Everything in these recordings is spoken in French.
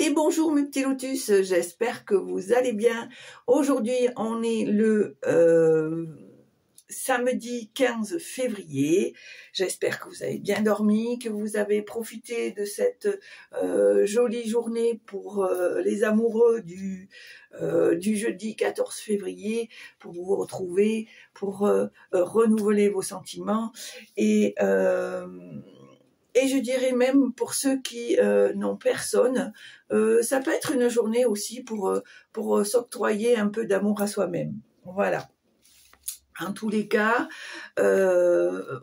Et bonjour mes petits lotus, j'espère que vous allez bien. Aujourd'hui, on est le samedi 15 février. J'espère que vous avez bien dormi, que vous avez profité de cette jolie journée pour les amoureux du jeudi 14 février, pour vous retrouver, pour renouveler vos sentiments et je dirais même pour ceux qui n'ont personne, ça peut être une journée aussi pour s'octroyer un peu d'amour à soi-même. Voilà. En tous les cas,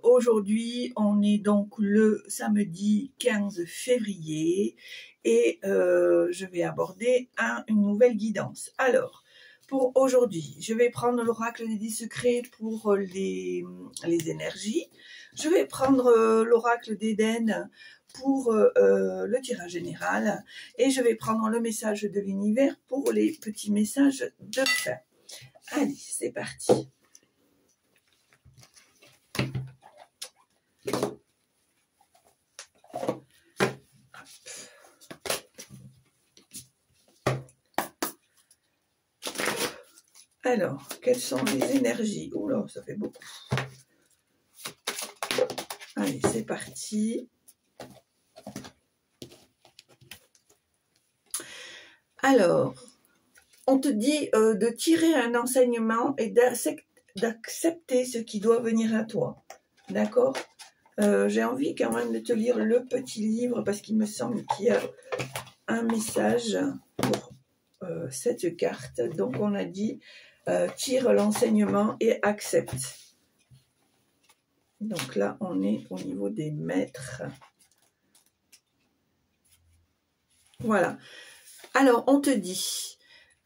aujourd'hui, on est donc le samedi 15 février et je vais aborder une nouvelle guidance. Alors, pour aujourd'hui, je vais prendre l'oracle des 10 secrets pour les énergies. Je vais prendre l'oracle d'Éden pour le tirage général. Et je vais prendre le message de l'univers pour les petits messages de fin. Allez, c'est parti. Alors, quelles sont les énergies? Oh là, ça fait beaucoup. Allez, c'est parti. Alors, on te dit de tirer un enseignement et d'accepter ce qui doit venir à toi. D'accord? J'ai envie quand même de te lire le petit livre parce qu'il me semble qu'il y a un message pour cette carte. Donc, on a dit tire l'enseignement et accepte. Donc là, on est au niveau des maîtres. Voilà. Alors, on te dit,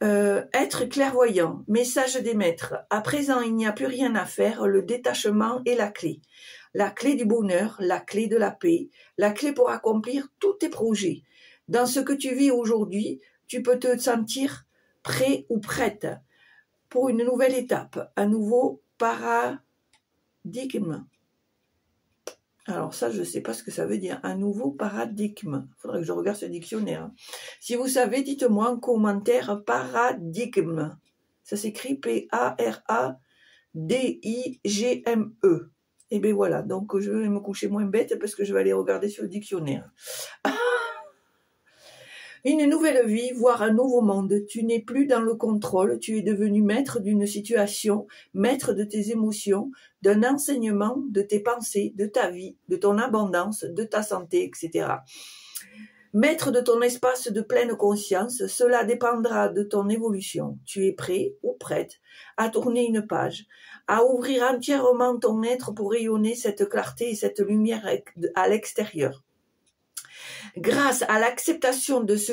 être clairvoyant, message des maîtres. À présent, il n'y a plus rien à faire, le détachement est la clé. La clé du bonheur, la clé de la paix, la clé pour accomplir tous tes projets. Dans ce que tu vis aujourd'hui, tu peux te sentir prêt ou prête pour une nouvelle étape, un nouveau paradigme. Alors ça, je ne sais pas ce que ça veut dire, un nouveau paradigme. Il faudrait que je regarde ce dictionnaire. Si vous savez, dites-moi en commentaire paradigme. Ça s'écrit P-A-R-A-D-I-G-M-E. Et bien voilà, donc je vais me coucher moins bête parce que je vais aller regarder sur le dictionnaire. Une nouvelle vie, voire un nouveau monde. Tu n'es plus dans le contrôle, tu es devenu maître d'une situation, maître de tes émotions, d'un enseignement, de tes pensées, de ta vie, de ton abondance, de ta santé, etc. Maître de ton espace de pleine conscience, cela dépendra de ton évolution. Tu es prêt ou prête à tourner une page, à ouvrir entièrement ton être pour rayonner cette clarté et cette lumière à l'extérieur. Grâce à l'acceptation de ce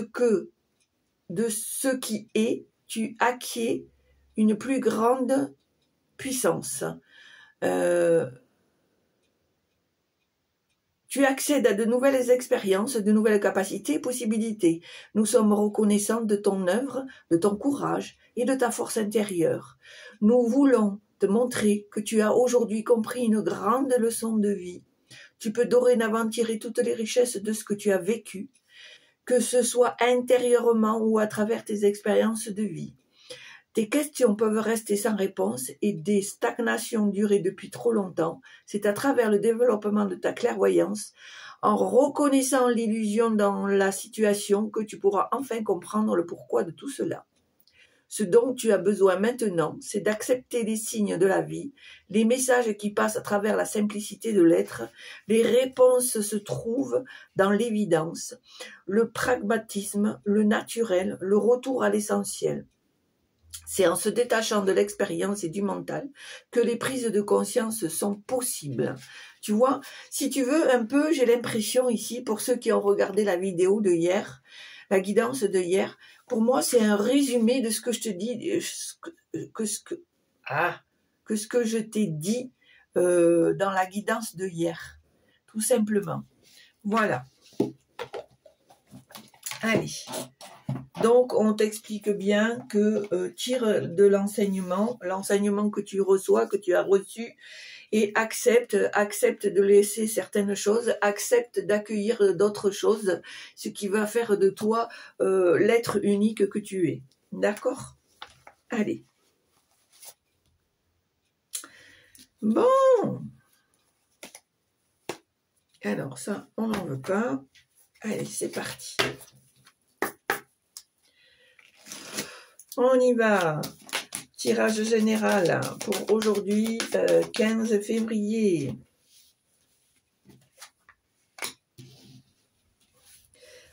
qui est, tu acquiers une plus grande puissance. Tu accèdes à de nouvelles expériences, de nouvelles capacités et possibilités. Nous sommes reconnaissants de ton œuvre, de ton courage et de ta force intérieure. Nous voulons te montrer que tu as aujourd'hui compris une grande leçon de vie. Tu peux dorénavant tirer toutes les richesses de ce que tu as vécu, que ce soit intérieurement ou à travers tes expériences de vie. Tes questions peuvent rester sans réponse et des stagnations durées depuis trop longtemps. C'est à travers le développement de ta clairvoyance, en reconnaissant l'illusion dans la situation, que tu pourras enfin comprendre le pourquoi de tout cela. Ce dont tu as besoin maintenant, c'est d'accepter les signes de la vie, les messages qui passent à travers la simplicité de l'être. Les réponses se trouvent dans l'évidence, le pragmatisme, le naturel, le retour à l'essentiel. C'est en se détachant de l'expérience et du mental que les prises de conscience sont possibles. Tu vois, si tu veux un peu, j'ai l'impression ici, pour ceux qui ont regardé la vidéo de hier, la guidance de hier, pour moi, c'est un résumé de ce que je te dis, que ce que je t'ai dit dans la guidance de hier, tout simplement. Voilà. Allez. Donc, on t'explique bien que tire de l'enseignement que tu reçois, que tu as reçu, et accepte de laisser certaines choses, accepte d'accueillir d'autres choses, ce qui va faire de toi l'être unique que tu es. D'accord? Allez. Bon. Alors ça, on n'en veut pas. Allez, c'est parti. On y va. Tirage général pour aujourd'hui, 15 février.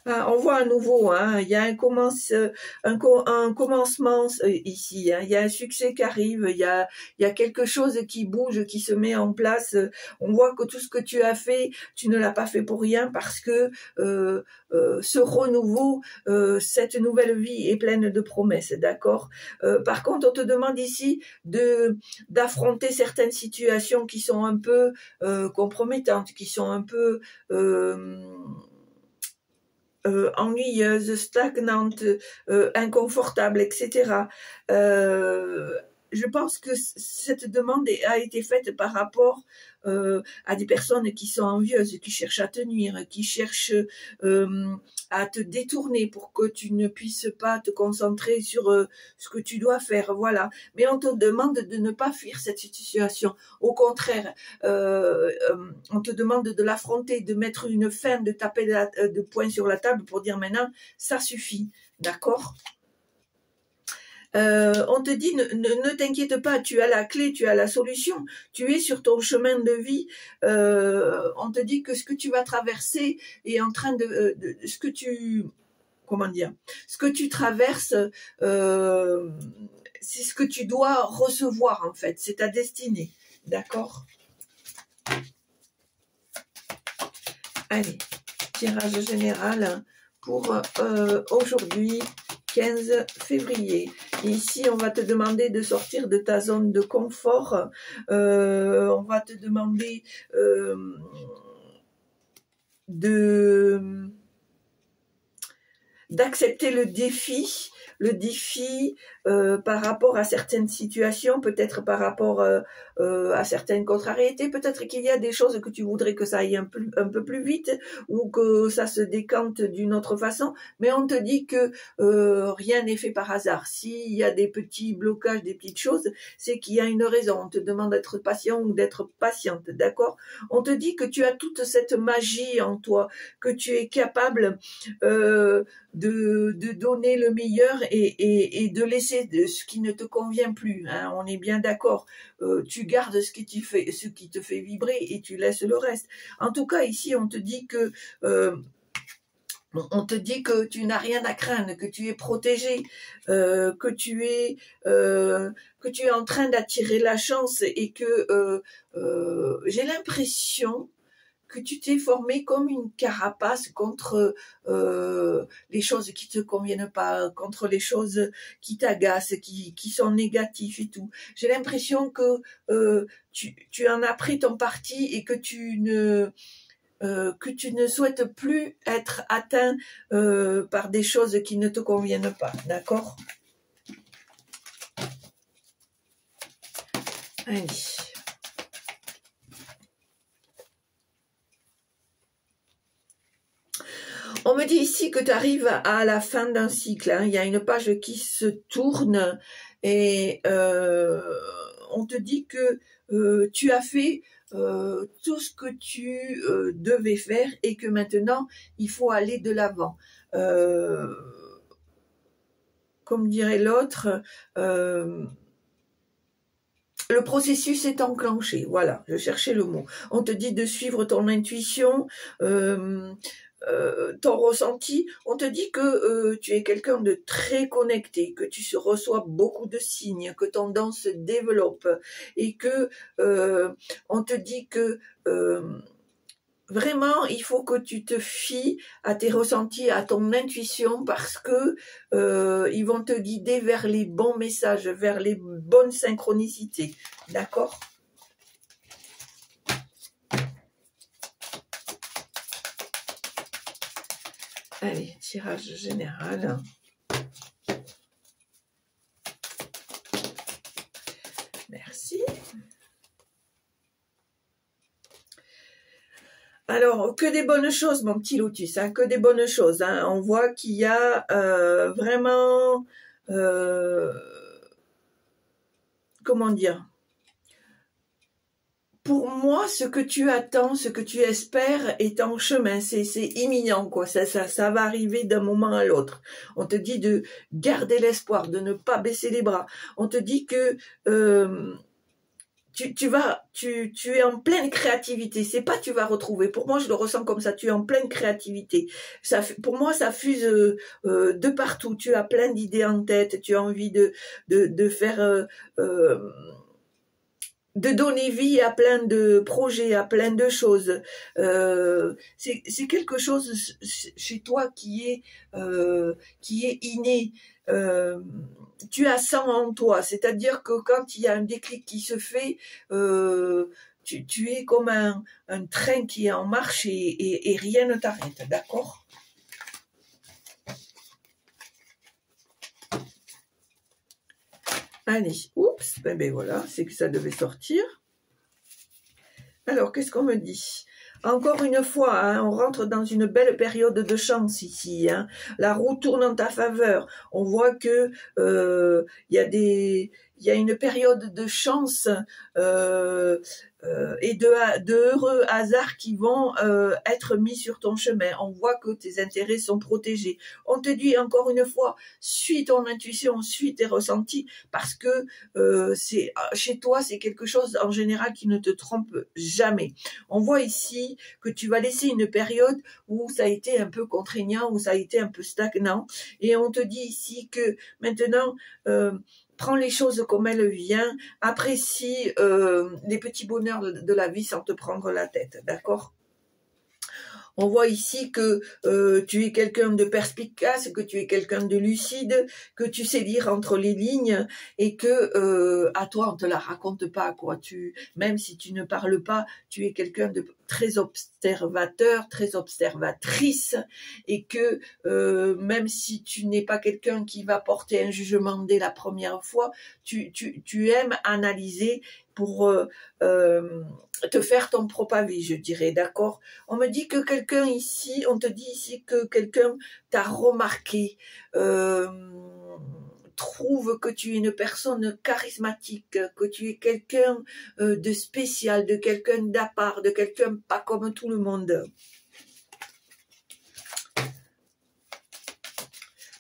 Ah, on voit à nouveau, hein, il y a un commencement ici, hein, il y a un succès qui arrive, il y a quelque chose qui bouge, qui se met en place. On voit que tout ce que tu as fait, tu ne l'as pas fait pour rien parce que ce renouveau, cette nouvelle vie est pleine de promesses, d'accord? Par contre, on te demande ici d'affronter certaines situations qui sont un peu compromettantes, qui sont un peu ennuyeuse, stagnante, inconfortable, etc. Je pense que cette demande a été faite par rapport à des personnes qui sont envieuses, qui cherchent à te nuire, qui cherchent à te détourner pour que tu ne puisses pas te concentrer sur ce que tu dois faire, voilà. Mais on te demande de ne pas fuir cette situation. Au contraire, on te demande de l'affronter, de mettre une fin, de taper de poing sur la table pour dire maintenant, ça suffit, d'accord ? On te dit, ne t'inquiète pas, tu as la clé, tu as la solution, tu es sur ton chemin de vie. On te dit que ce que tu vas traverser est en train ce que tu, comment dire, ce que tu traverses, c'est ce que tu dois recevoir en fait, c'est ta destinée, d'accord? Allez, tirage général pour aujourd'hui, 15 février. Et ici, on va te demander de sortir de ta zone de confort. On va te demander d'accepter le défi par rapport à certaines situations, peut-être par rapport à certaines contrariétés, peut-être qu'il y a des choses que tu voudrais que ça aille un peu plus vite ou que ça se décante d'une autre façon, mais on te dit que rien n'est fait par hasard. S'il y a des petits blocages, des petites choses, c'est qu'il y a une raison. On te demande d'être patient ou d'être patiente, d'accord? On te dit que tu as toute cette magie en toi, que tu es capable de donner le meilleur et de laisser ce qui ne te convient plus, hein, on est bien d'accord. Tu gardes ce qui te fait vibrer et tu laisses le reste. En tout cas, ici, on te dit que tu n'as rien à craindre, que tu es protégé, que tu es en train d'attirer la chance et que j'ai l'impression que tu t'es formé comme une carapace contre les choses qui te conviennent pas, contre les choses qui t'agacent, qui sont négatives et tout. J'ai l'impression que tu en as pris ton parti et que tu ne souhaites plus être atteint par des choses qui ne te conviennent pas, d'accord? Allez. On me dit ici que tu arrives à la fin d'un cycle, hein. Il y a une page qui se tourne et on te dit que tu as fait tout ce que tu devais faire et que maintenant, il faut aller de l'avant. Comme dirait l'autre, le processus est enclenché. Voilà, je cherchais le mot. On te dit de suivre ton intuition, ton ressenti. On te dit que tu es quelqu'un de très connecté, que tu reçois beaucoup de signes, que ton don se développe et que on te dit que vraiment, il faut que tu te fies à tes ressentis, à ton intuition, parce que ils vont te guider vers les bons messages, vers les bonnes synchronicités. D'accord ? Allez, tirage général. Merci. Alors, que des bonnes choses, mon petit Lotus, hein, que des bonnes choses. Hein. On voit qu'il y a vraiment, comment dire, pour moi, ce que tu attends, ce que tu espères est en chemin, c'est imminent, quoi. Ça va arriver d'un moment à l'autre. On te dit de garder l'espoir, de ne pas baisser les bras. On te dit que tu es en pleine créativité. C'est pas tu vas retrouver. Pour moi, je le ressens comme ça. Tu es en pleine créativité. Pour moi, ça fuse de partout. Tu as plein d'idées en tête. Tu as envie de faire, de donner vie à plein de projets, à plein de choses. C'est quelque chose chez toi qui est inné. Tu as ça en toi, c'est-à-dire que quand il y a un déclic qui se fait, tu es comme un train qui est en marche et rien ne t'arrête, d'accord? Allez, oups, ben voilà, c'est que ça devait sortir. Alors, qu'est-ce qu'on me dit? Encore une fois, hein, on rentre dans une belle période de chance ici. Hein. La roue tourne en ta faveur. On voit que il y a une période de chance et de heureux hasards qui vont être mis sur ton chemin. On voit que tes intérêts sont protégés. On te dit encore une fois, suis ton intuition, suis tes ressentis, parce que chez toi, c'est quelque chose en général qui ne te trompe jamais. On voit ici que tu vas laisser une période où ça a été un peu contraignant, où ça a été un peu stagnant, et on te dit ici que maintenant, prends les choses comme elles viennent, apprécie les petits bonheurs de la vie sans te prendre la tête, d'accord? On voit ici que tu es quelqu'un de perspicace, que tu es quelqu'un de lucide, que tu sais lire entre les lignes et que à toi on te la raconte pas, quoi. Même si tu ne parles pas, tu es quelqu'un de très observateur, très observatrice, et que même si tu n'es pas quelqu'un qui va porter un jugement dès la première fois, tu aimes analyser pour te faire ton propre avis, je dirais, d'accord? On me dit que quelqu'un ici, on te dit ici que quelqu'un t'a remarqué, trouve que tu es une personne charismatique, que tu es quelqu'un de spécial, de quelqu'un d'à part, de quelqu'un pas comme tout le monde.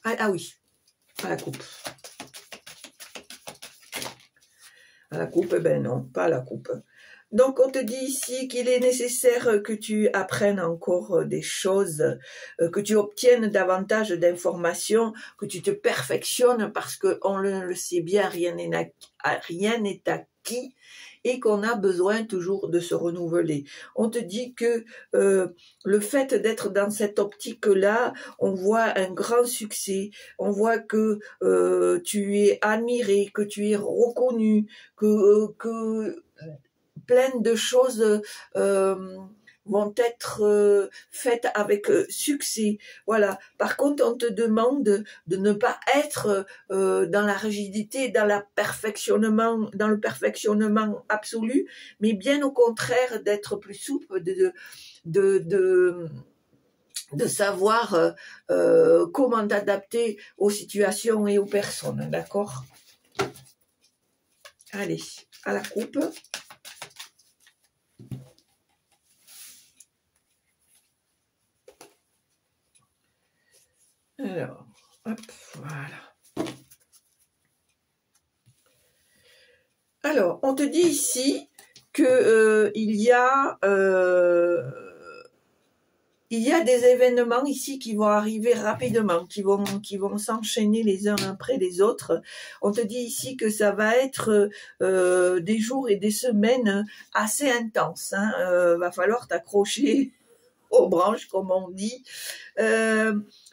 Ah oui, à la coupe. À la coupe, eh ben non, pas à la coupe. Donc, on te dit ici qu'il est nécessaire que tu apprennes encore des choses, que tu obtiennes davantage d'informations, que tu te perfectionnes, parce que on le sait bien, rien n'est acquis, et qu'on a besoin toujours de se renouveler. On te dit que le fait d'être dans cette optique-là, on voit un grand succès, on voit que tu es admiré, que tu es reconnu, que plein de choses vont être faites avec succès. Voilà. Par contre, on te demande de ne pas être dans la rigidité, dans le perfectionnement absolu, mais bien au contraire d'être plus souple, de savoir comment t'adapter aux situations et aux personnes. D'accord? Allez, à la coupe. Alors, hop, voilà. Alors, on te dit ici que il y a des événements ici qui vont arriver rapidement, qui vont s'enchaîner les uns après les autres. On te dit ici que ça va être des jours et des semaines assez intenses. Hein. Va falloir t'accrocher aux branches, comme on dit.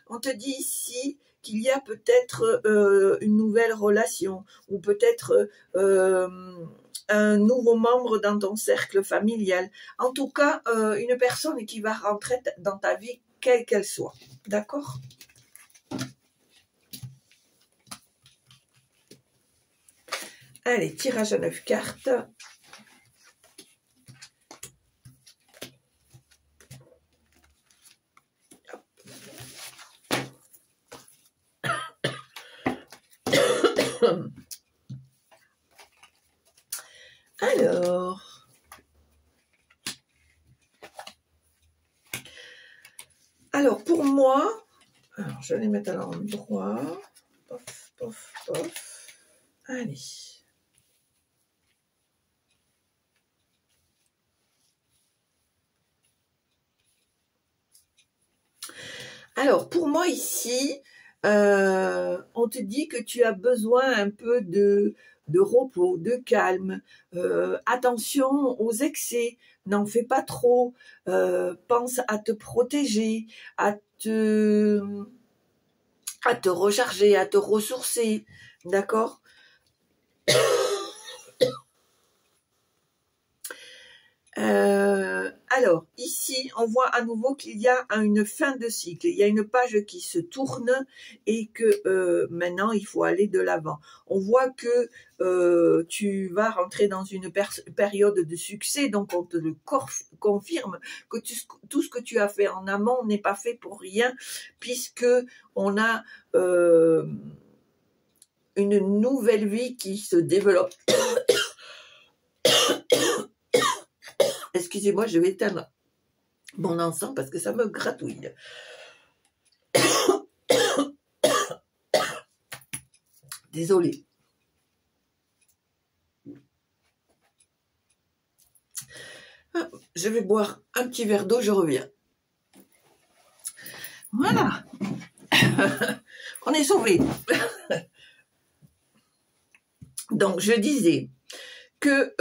On te dit ici qu'il y a peut-être une nouvelle relation ou peut-être un nouveau membre dans ton cercle familial. En tout cas, une personne qui va rentrer dans ta vie, quelle qu'elle soit. D'accord? Allez, tirage à 9 cartes. Alors pour moi, alors je vais les mettre à l'endroit. Pof, pof, pof. Allez. Alors pour moi ici, on te dit que tu as besoin un peu de repos, de calme. Attention aux excès, n'en fais pas trop. Pense à te protéger, à te recharger, à te ressourcer, d'accord? Alors, ici, on voit à nouveau qu'il y a une fin de cycle. Il y a une page qui se tourne et que maintenant, il faut aller de l'avant. On voit que tu vas rentrer dans une période de succès, donc on te le confirme que tout ce que tu as fait en amont n'est pas fait pour rien, puisque on a une nouvelle vie qui se développe. Excusez-moi, je vais éteindre mon encens parce que ça me gratouille. Désolée. Je vais boire un petit verre d'eau, je reviens. Voilà. On est sauvés. Donc, je disais que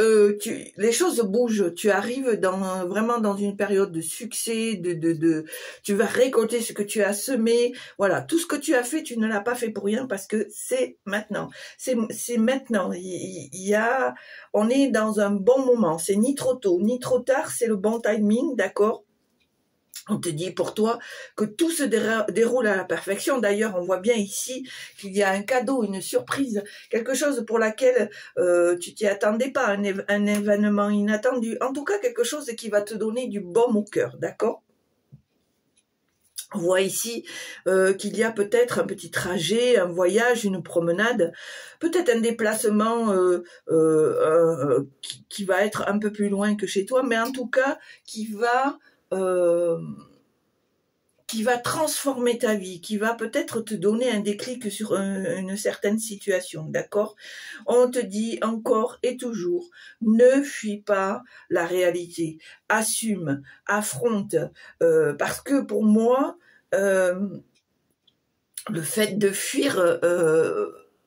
les choses bougent, tu arrives vraiment dans une période de succès, tu vas récolter ce que tu as semé, voilà, tout ce que tu as fait, tu ne l'as pas fait pour rien parce que c'est maintenant, c'est maintenant, on est dans un bon moment, c'est ni trop tôt, ni trop tard, c'est le bon timing, d'accord? On te dit pour toi que tout se déroule à la perfection. D'ailleurs, on voit bien ici qu'il y a un cadeau, une surprise, quelque chose pour laquelle tu t'y attendais pas, un événement inattendu. En tout cas, quelque chose qui va te donner du baume au cœur, d'accord? On voit ici qu'il y a peut-être un petit trajet, un voyage, une promenade, peut-être un déplacement qui va être un peu plus loin que chez toi, mais en tout cas qui va transformer ta vie, qui va peut-être te donner un déclic sur une certaine situation, d'accord? On te dit encore et toujours, ne fuis pas la réalité, assume, affronte, parce que pour moi, le fait de fuir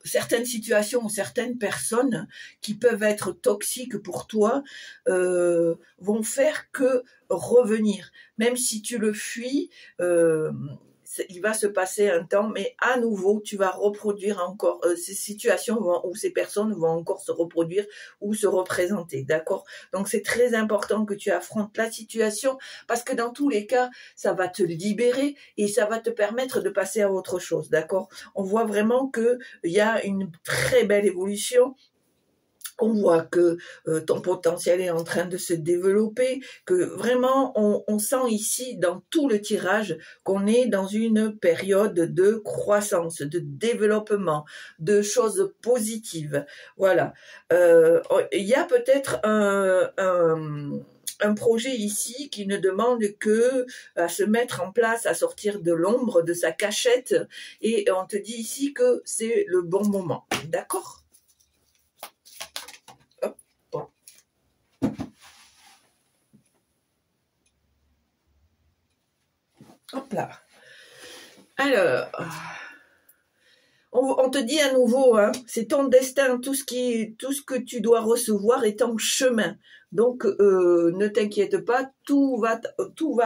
certaines situations ou certaines personnes qui peuvent être toxiques pour toi vont faire que revenir. Même si tu le fuis, il va se passer un temps, mais à nouveau, tu vas reproduire encore ces situations ou ces personnes vont encore se reproduire ou se représenter, d'accord? Donc, c'est très important que tu affrontes la situation parce que dans tous les cas, ça va te libérer et ça va te permettre de passer à autre chose, d'accord? On voit vraiment qu'il y a une très belle évolution. On voit que ton potentiel est en train de se développer, que vraiment on sent ici dans tout le tirage qu'on est dans une période de croissance, de développement, de choses positives. Voilà. Il y a peut-être un projet ici qui ne demande que à se mettre en place, à sortir de l'ombre, de sa cachette, et on te dit ici que c'est le bon moment. D'accord ? Hop là. Alors, on te dit à nouveau, hein, c'est ton destin, tout ce que tu dois recevoir est en chemin. Donc, ne t'inquiète pas, tout va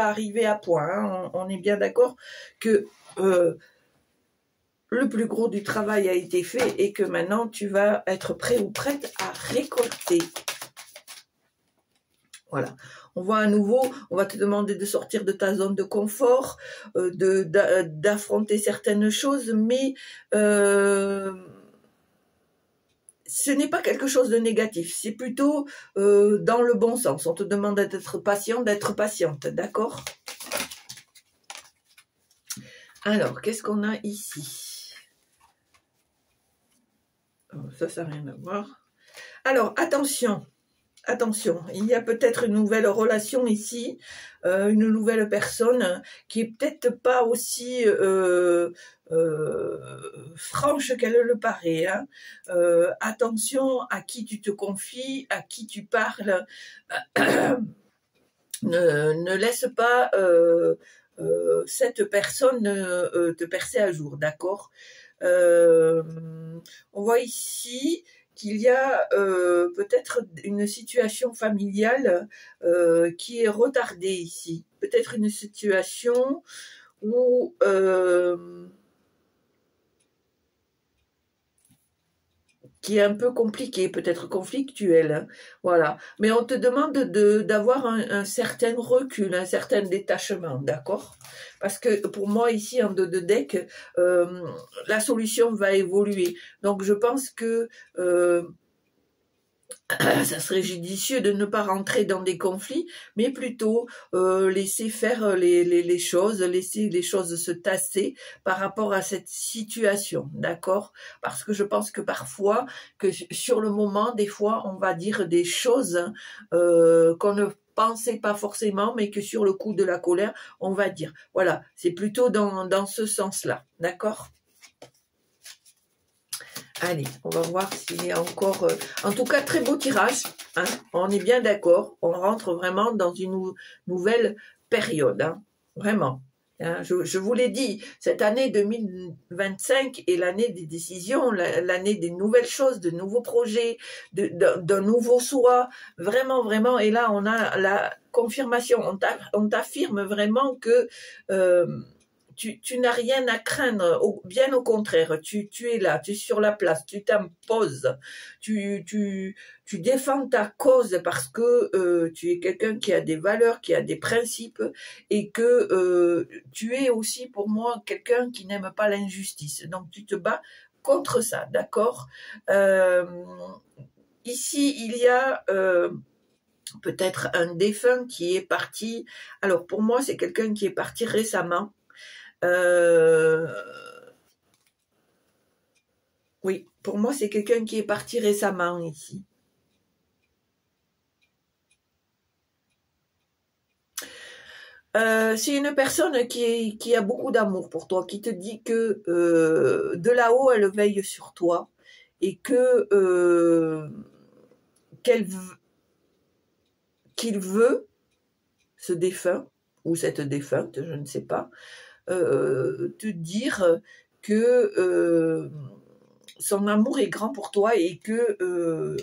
arriver à point. Hein. On est bien d'accord que le plus gros du travail a été fait et que maintenant tu vas être prêt ou prête à récolter. Voilà. On voit à nouveau, on va te demander de sortir de ta zone de confort, d'affronter certaines choses, mais ce n'est pas quelque chose de négatif, c'est plutôt dans le bon sens. On te demande d'être patient, d'être patiente, d'accord? Alors, qu'est-ce qu'on a ici? Ça n'a rien à voir. Alors, attention. Attention, il y a peut-être une nouvelle relation ici, une nouvelle personne qui est peut-être pas aussi franche qu'elle le paraît. Hein. Attention à qui tu te confies, à qui tu parles. Ne laisse pas cette personne te percer à jour, d'accord. On voit ici qu'il y a peut-être une situation familiale qui est retardée ici. Peut-être une situation où qui est un peu compliquée, peut-être conflictuelle. Hein. Voilà. Mais on te demande d'avoir un certain recul, un certain détachement, d'accord? Parce que pour moi, ici, en 2 de deck, la solution va évoluer. Donc, je pense que ça serait judicieux de ne pas rentrer dans des conflits, mais plutôt laisser faire les choses, laisser les choses se tasser par rapport à cette situation, d'accord? Parce que je pense que parfois, que sur le moment, des fois, on va dire des choses qu'on ne pensait pas forcément, mais que sur le coup de la colère, on va dire. Voilà, c'est plutôt dans ce sens-là, d'accord? Allez, on va voir s'il y a encore... En tout cas, très beau tirage. Hein, on est bien d'accord. On rentre vraiment dans une nouvelle période. Hein, vraiment. Hein, je vous l'ai dit, cette année 2025 est l'année des décisions, l'année des nouvelles choses, de nouveaux projets, d'un nouveau soi. Vraiment, vraiment. Et là, on a la confirmation. On t'affirme vraiment que... tu n'as rien à craindre, bien au contraire, tu es là, tu es sur la place, tu t'imposes, tu défends ta cause parce que tu es quelqu'un qui a des valeurs, qui a des principes et que tu es aussi pour moi quelqu'un qui n'aime pas l'injustice. Donc tu te bats contre ça, d'accord. Ici, il y a... peut-être un défunt qui est parti. Alors pour moi, c'est quelqu'un qui est parti récemment. Oui, pour moi, c'est quelqu'un qui est parti récemment ici. C'est une personne qui a beaucoup d'amour pour toi, qui te dit que de là-haut, elle veille sur toi et que qu'il veut, ce défunt, ou cette défunte, je ne sais pas, te dire que son amour est grand pour toi et que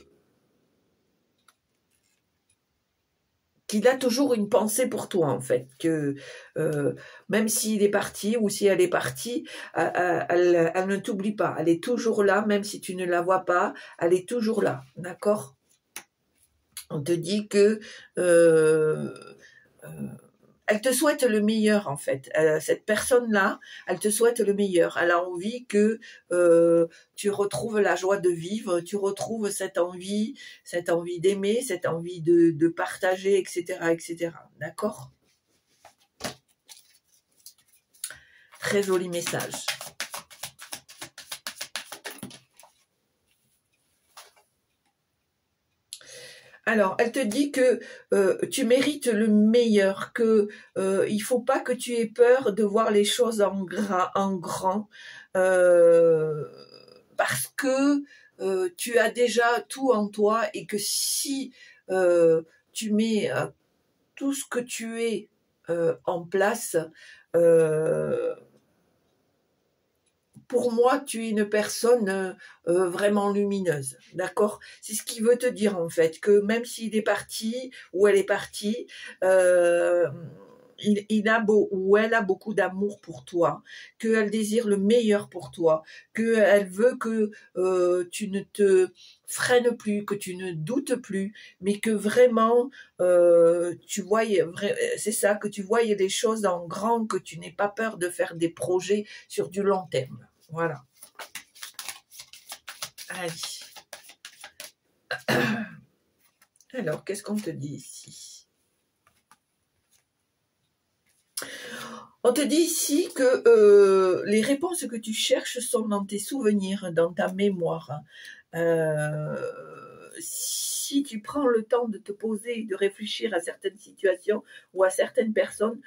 qu'il a toujours une pensée pour toi en fait, que même s'il est parti ou si elle est partie, elle ne t'oublie pas, elle est toujours là, même si tu ne la vois pas, elle est toujours là, d'accord? On te dit que elle te souhaite le meilleur en fait. Cette personne-là, elle te souhaite le meilleur. Elle a envie que tu retrouves la joie de vivre, tu retrouves cette envie d'aimer, cette envie de partager, etc., etc. D'accord? Très joli message. Alors, elle te dit que tu mérites le meilleur, que il faut pas que tu aies peur de voir les choses en grand, parce que tu as déjà tout en toi et que si tu mets tout ce que tu es en place, pour moi, tu es une personne vraiment lumineuse, d'accord? C'est ce qu'il veut te dire en fait, que même s'il est parti ou elle est partie, il a ou elle a beaucoup d'amour pour toi, qu'elle désire le meilleur pour toi, qu'elle veut que tu ne te freines plus, que tu ne doutes plus, mais que vraiment tu voyes, c'est ça, que tu voyes les choses en grand, que tu n'aies pas peur de faire des projets sur du long terme. Voilà. Allez. Alors, qu'est-ce qu'on te dit ici? On te dit ici que les réponses que tu cherches sont dans tes souvenirs, dans ta mémoire. Si tu prends le temps de te poser et de réfléchir à certaines situations ou à certaines personnes,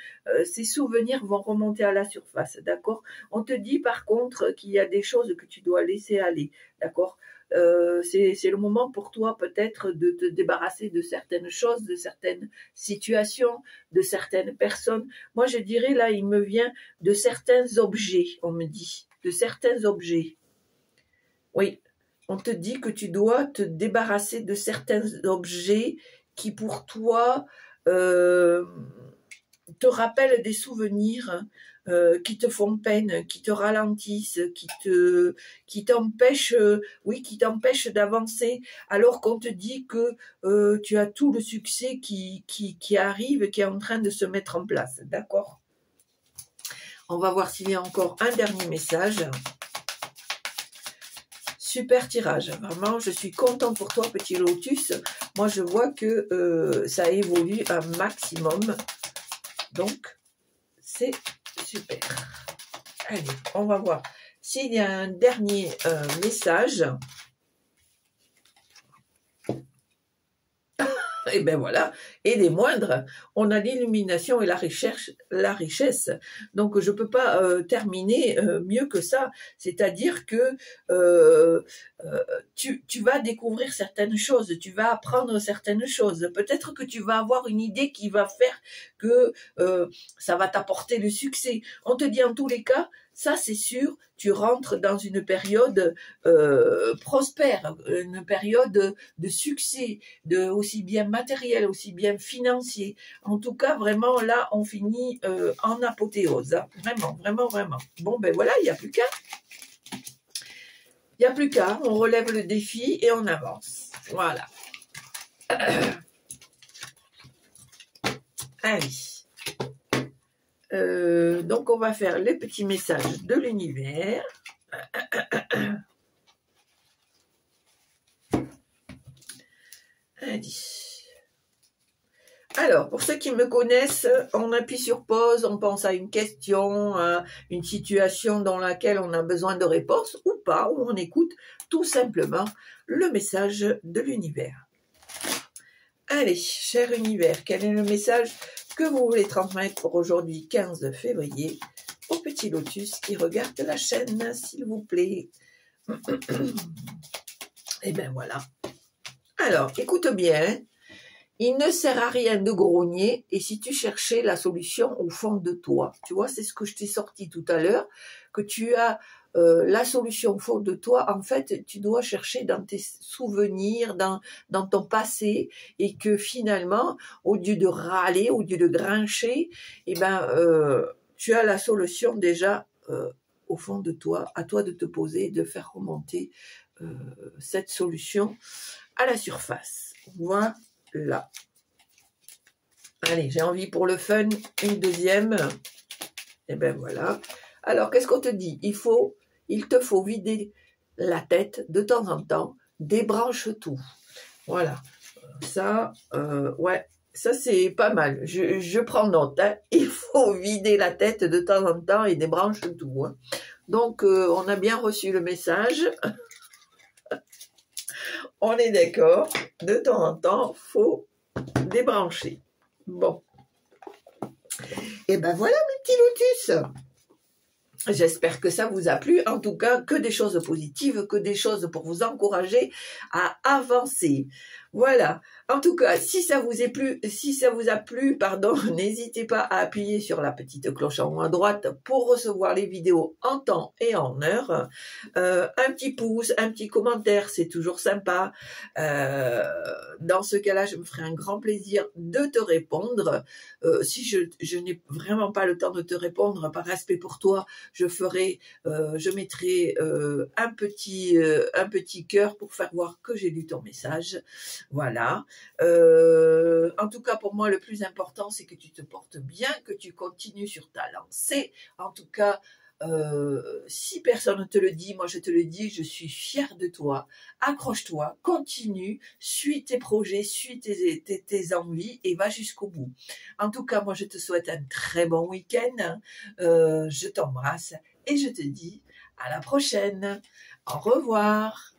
ces souvenirs vont remonter à la surface, d'accord? On te dit par contre qu'il y a des choses que tu dois laisser aller, d'accord? C'est le moment pour toi peut-être de te débarrasser de certaines choses, de certaines situations, de certaines personnes. Moi je dirais là, il me vient de certains objets, on me dit, de certains objets. Oui, on te dit que tu dois te débarrasser de certains objets qui pour toi te rappellent des souvenirs, qui te font peine, qui te ralentissent, qui t'empêchent, oui, qui t'empêchent d'avancer, alors qu'on te dit que tu as tout le succès qui arrive, qui est en train de se mettre en place, d'accord? On va voir s'il y a encore un dernier message. Super tirage, vraiment, je suis contente pour toi, petit lotus. Moi, je vois que ça évolue un maximum, donc c'est super. Allez, on va voir s'il y a un dernier message. Et ben voilà, et les moindres, on a l'illumination et la richesse. Donc je peux pas terminer mieux que ça. C'est-à-dire que tu vas découvrir certaines choses, tu vas apprendre certaines choses. Peut-être que tu vas avoir une idée qui va faire que ça va t'apporter le succès. On te dit en tous les cas, ça c'est sûr, tu rentres dans une période prospère, une période de succès, aussi bien matériel, aussi bien financier. En tout cas, vraiment, là, on finit en apothéose. Hein. Vraiment, vraiment, vraiment. Bon, ben voilà, il n'y a plus qu'à. Il n'y a plus qu'à. On relève le défi et on avance. Voilà. Allez. Donc, on va faire les petits messages de l'univers. Allez. Alors, pour ceux qui me connaissent, on appuie sur pause, on pense à une question, à une situation dans laquelle on a besoin de réponse ou pas, ou on écoute tout simplement le message de l'univers. Allez, cher univers, quel est le message que vous voulez transmettre pour aujourd'hui, 15 février, au petit lotus qui regarde la chaîne, s'il vous plaît. Et bien voilà. Alors, écoute bien. Il ne sert à rien de grogner, et si tu cherchais la solution au fond de toi, tu vois, c'est ce que je t'ai sorti tout à l'heure, que tu as la solution au fond de toi, en fait, tu dois chercher dans tes souvenirs, dans ton passé, et que finalement, au lieu de râler, au lieu de grincher, eh ben, tu as la solution déjà au fond de toi, à toi de te poser et de faire remonter cette solution à la surface. Voilà. Là. Allez, j'ai envie pour le fun, une deuxième. Et ben voilà. Alors, qu'est-ce qu'on te dit? Il te faut vider la tête de temps en temps, débranche tout. Voilà. Ça, ouais, ça c'est pas mal. Je prends note. Hein. Il faut vider la tête de temps en temps et débranche tout. Hein. Donc, on a bien reçu le message. On est d'accord, de temps en temps, faut débrancher. Bon. Et ben voilà mes petits lotus. J'espère que ça vous a plu. En tout cas, que des choses positives, que des choses pour vous encourager à avancer. Voilà. En tout cas, si ça vous a plu, pardon, n'hésitez pas à appuyer sur la petite cloche en haut à droite pour recevoir les vidéos en temps et en heure. Un petit pouce, un petit commentaire, c'est toujours sympa. Dans ce cas-là, je me ferai un grand plaisir de te répondre. Si je n'ai vraiment pas le temps de te répondre, par respect pour toi, je mettrai un petit cœur pour faire voir que j'ai lu ton message. Voilà. En tout cas, pour moi, le plus important, c'est que tu te portes bien, que tu continues sur ta lancée. En tout cas, Si personne ne te le dit, moi je te le dis, je suis fière de toi. Accroche-toi, continue, suis tes projets, suis tes envies et va jusqu'au bout. En tout cas, moi je te souhaite un très bon week-end. Je t'embrasse et je te dis à la prochaine. Au revoir.